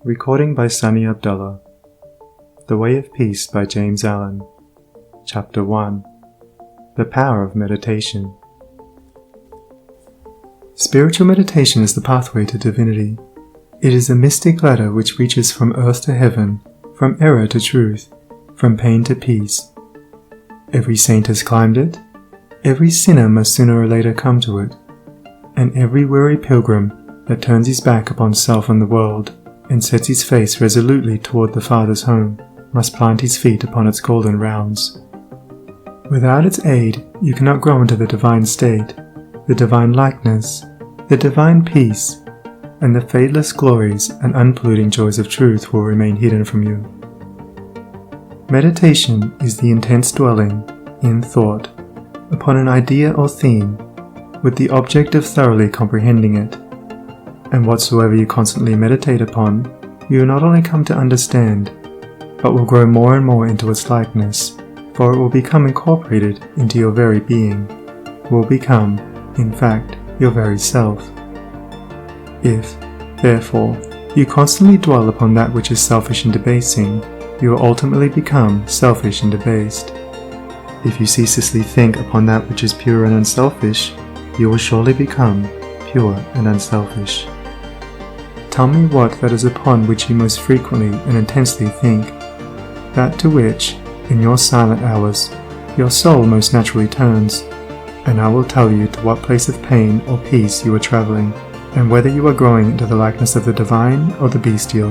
Recording by Sunny Abdullah. The Way of Peace by James Allen. Chapter 1. The Power of Meditation. Spiritual meditation is the pathway to divinity. It is a mystic ladder which reaches from earth to heaven, from error to truth, from pain to peace. Every saint has climbed it, every sinner must sooner or later come to it, and every weary pilgrim that turns his back upon self and the world, and sets his face resolutely toward the Father's home, must plant his feet upon its golden rounds. Without its aid, you cannot grow into the divine state, the divine likeness, the divine peace, and the fadeless glories and unpolluting joys of truth will remain hidden from you. Meditation is the intense dwelling, in thought, upon an idea or theme, with the object of thoroughly comprehending it. And whatsoever you constantly meditate upon, you will not only come to understand, but will grow more and more into its likeness, for it will become incorporated into your very being, will become, in fact, your very self. If, therefore, you constantly dwell upon that which is selfish and debasing, you will ultimately become selfish and debased. If you ceaselessly think upon that which is pure and unselfish, you will surely become pure and unselfish. Tell me what that is upon which you most frequently and intensely think, that to which, in your silent hours, your soul most naturally turns, and I will tell you to what place of pain or peace you are traveling, and whether you are growing into the likeness of the divine or the bestial.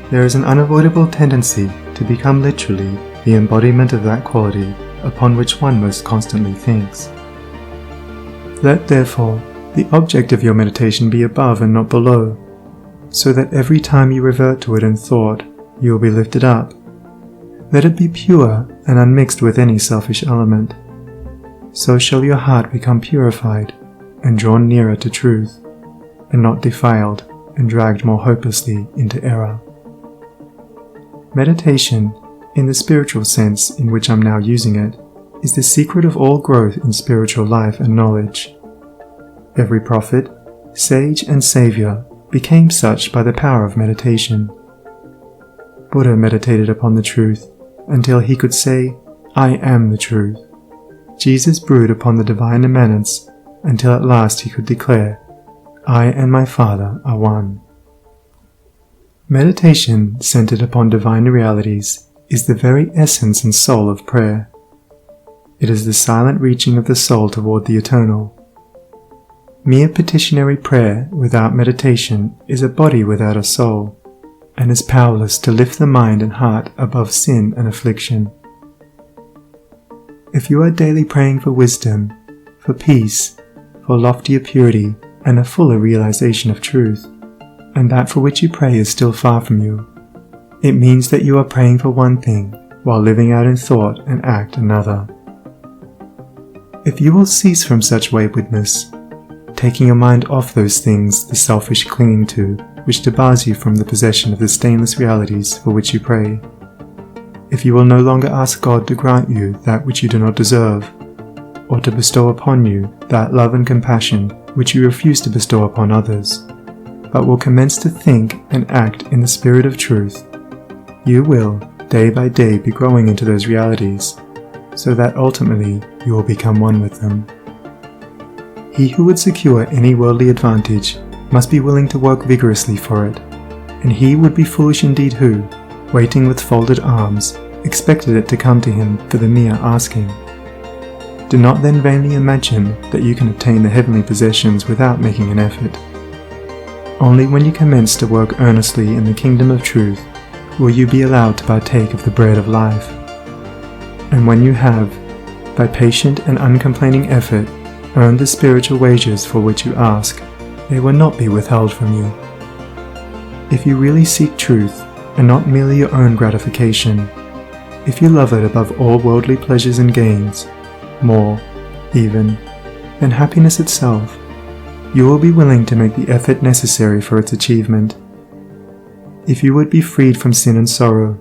There is an unavoidable tendency to become literally the embodiment of that quality upon which one most constantly thinks. Let therefore the object of your meditation be above and not below, so that every time you revert to it in thought, you will be lifted up. Let it be pure and unmixed with any selfish element. So shall your heart become purified and drawn nearer to truth, and not defiled and dragged more hopelessly into error. Meditation, in the spiritual sense in which I'm now using it, is the secret of all growth in spiritual life and knowledge. Every prophet, sage and savior became such by the power of meditation. Buddha meditated upon the truth until he could say, "I am the truth." Jesus brooded upon the divine immanence until at last he could declare, "I and my Father are one." Meditation centered upon divine realities is the very essence and soul of prayer. It is the silent reaching of the soul toward the eternal. Mere petitionary prayer without meditation is a body without a soul, and is powerless to lift the mind and heart above sin and affliction. If you are daily praying for wisdom, for peace, for loftier purity, and a fuller realization of truth, and that for which you pray is still far from you, it means that you are praying for one thing while living out in thought and act another. If you will cease from such waywardness, taking your mind off those things the selfish clinging to, which debars you from the possession of the stainless realities for which you pray, if you will no longer ask God to grant you that which you do not deserve, or to bestow upon you that love and compassion which you refuse to bestow upon others, but will commence to think and act in the spirit of truth, you will, day by day, be growing into those realities, so that ultimately you will become one with them. He who would secure any worldly advantage must be willing to work vigorously for it, and he would be foolish indeed who, waiting with folded arms, expected it to come to him for the mere asking. Do not then vainly imagine that you can obtain the heavenly possessions without making an effort. Only when you commence to work earnestly in the kingdom of truth will you be allowed to partake of the bread of life. And when you have, by patient and uncomplaining effort, earned the spiritual wages for which you ask, they will not be withheld from you. If you really seek truth, and not merely your own gratification, if you love it above all worldly pleasures and gains, more, even, than happiness itself, you will be willing to make the effort necessary for its achievement. If you would be freed from sin and sorrow,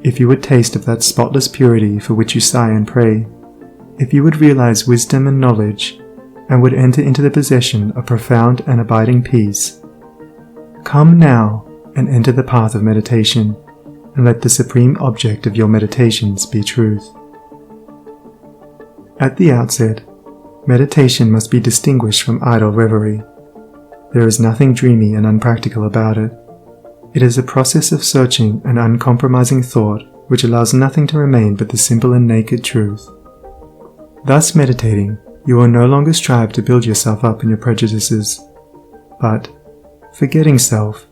if you would taste of that spotless purity for which you sigh and pray, if you would realize wisdom and knowledge, and would enter into the possession of profound and abiding peace, come now and enter the path of meditation, and let the supreme object of your meditations be truth. At the outset, meditation must be distinguished from idle reverie. There is nothing dreamy and unpractical about it. It is a process of searching and uncompromising thought which allows nothing to remain but the simple and naked truth. Thus meditating, you will no longer strive to build yourself up in your prejudices, but, forgetting self,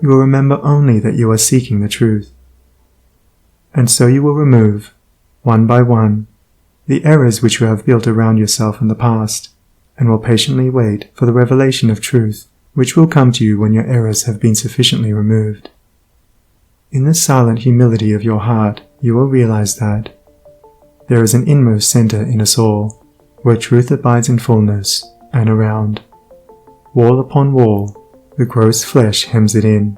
you will remember only that you are seeking the truth. And so you will remove, one by one, the errors which you have built around yourself in the past, and will patiently wait for the revelation of truth, which will come to you when your errors have been sufficiently removed. In the silent humility of your heart, you will realize that there is an inmost center in us all, where truth abides in fullness, and around, wall upon wall, the gross flesh hems it in.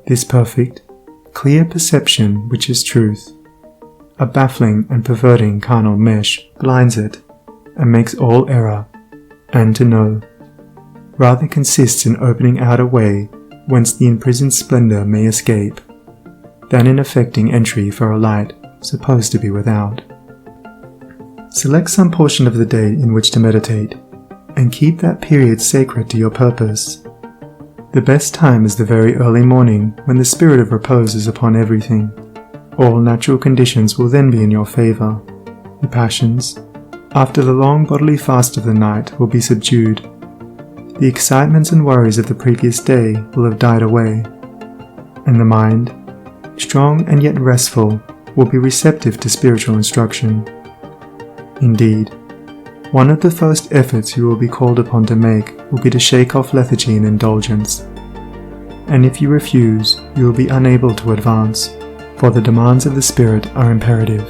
This perfect, clear perception which is truth, a baffling and perverting carnal mesh, blinds it, and makes all error, and to know, rather consists in opening out a way whence the imprisoned splendor may escape, than in effecting entry for a light supposed to be without. Select some portion of the day in which to meditate, and keep that period sacred to your purpose. The best time is the very early morning, when the spirit of repose is upon everything. All natural conditions will then be in your favor. The passions, after the long bodily fast of the night, will be subdued. The excitements and worries of the previous day will have died away, and the mind, strong and yet restful, will be receptive to spiritual instruction. Indeed, one of the first efforts you will be called upon to make will be to shake off lethargy and indulgence. And if you refuse, you will be unable to advance, for the demands of the Spirit are imperative.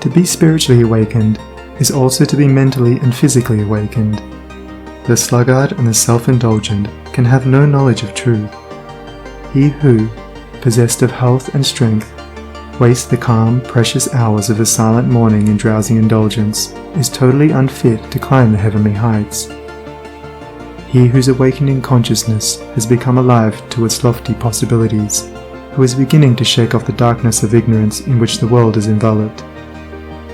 To be spiritually awakened is also to be mentally and physically awakened. The sluggard and the self-indulgent can have no knowledge of truth. He who, possessed of health and strength, wastes the calm, precious hours of the silent morning in drowsy indulgence, is totally unfit to climb the heavenly heights. He whose awakening consciousness has become alive to its lofty possibilities, who is beginning to shake off the darkness of ignorance in which the world is enveloped,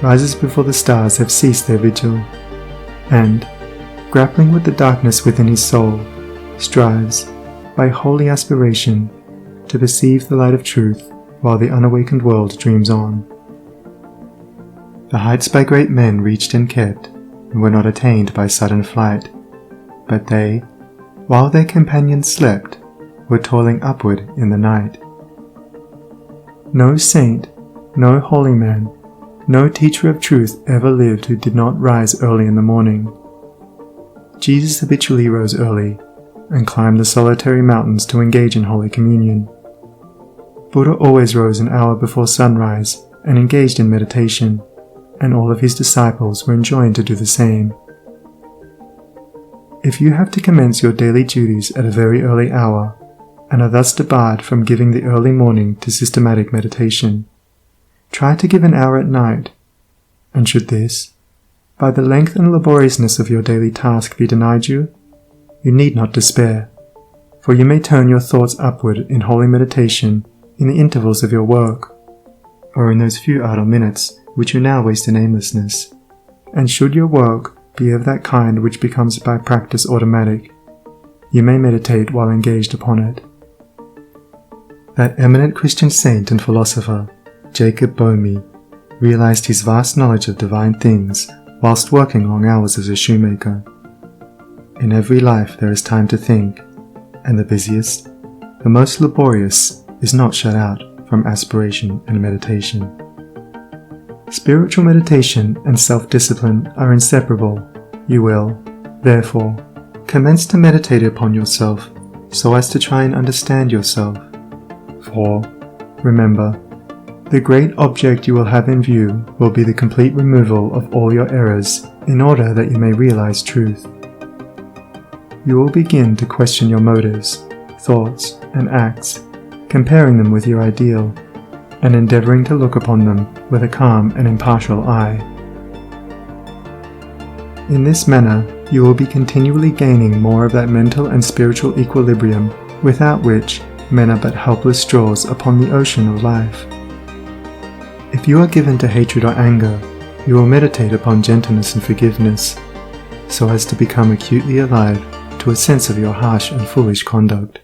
rises before the stars have ceased their vigil, and, grappling with the darkness within his soul, strives, by holy aspiration, to perceive the light of truth, while the unawakened world dreams on. The heights by great men reached and kept, and were not attained by sudden flight, but they, while their companions slept, were toiling upward in the night. No saint, no holy man, no teacher of truth ever lived who did not rise early in the morning. Jesus habitually rose early, and climbed the solitary mountains to engage in Holy Communion. Buddha always rose an hour before sunrise and engaged in meditation, and all of his disciples were enjoined to do the same. If you have to commence your daily duties at a very early hour, and are thus debarred from giving the early morning to systematic meditation, try to give an hour at night, and should this, by the length and laboriousness of your daily task, be denied you, you need not despair, for you may turn your thoughts upward in holy meditation in the intervals of your work, or in those few idle minutes which you now waste in aimlessness. And should your work be of that kind which becomes by practice automatic, you may meditate while engaged upon it. That eminent Christian saint and philosopher, Jacob Boehme, realized his vast knowledge of divine things whilst working long hours as a shoemaker. In every life there is time to think, and the busiest, the most laborious, is not shut out from aspiration and meditation. Spiritual meditation and self-discipline are inseparable. You will, therefore, commence to meditate upon yourself so as to try and understand yourself. For, remember, the great object you will have in view will be the complete removal of all your errors in order that you may realize truth. You will begin to question your motives, thoughts, and acts, comparing them with your ideal, and endeavoring to look upon them with a calm and impartial eye. In this manner, you will be continually gaining more of that mental and spiritual equilibrium without which men are but helpless straws upon the ocean of life. If you are given to hatred or anger, you will meditate upon gentleness and forgiveness, so as to become acutely alive to a sense of your harsh and foolish conduct.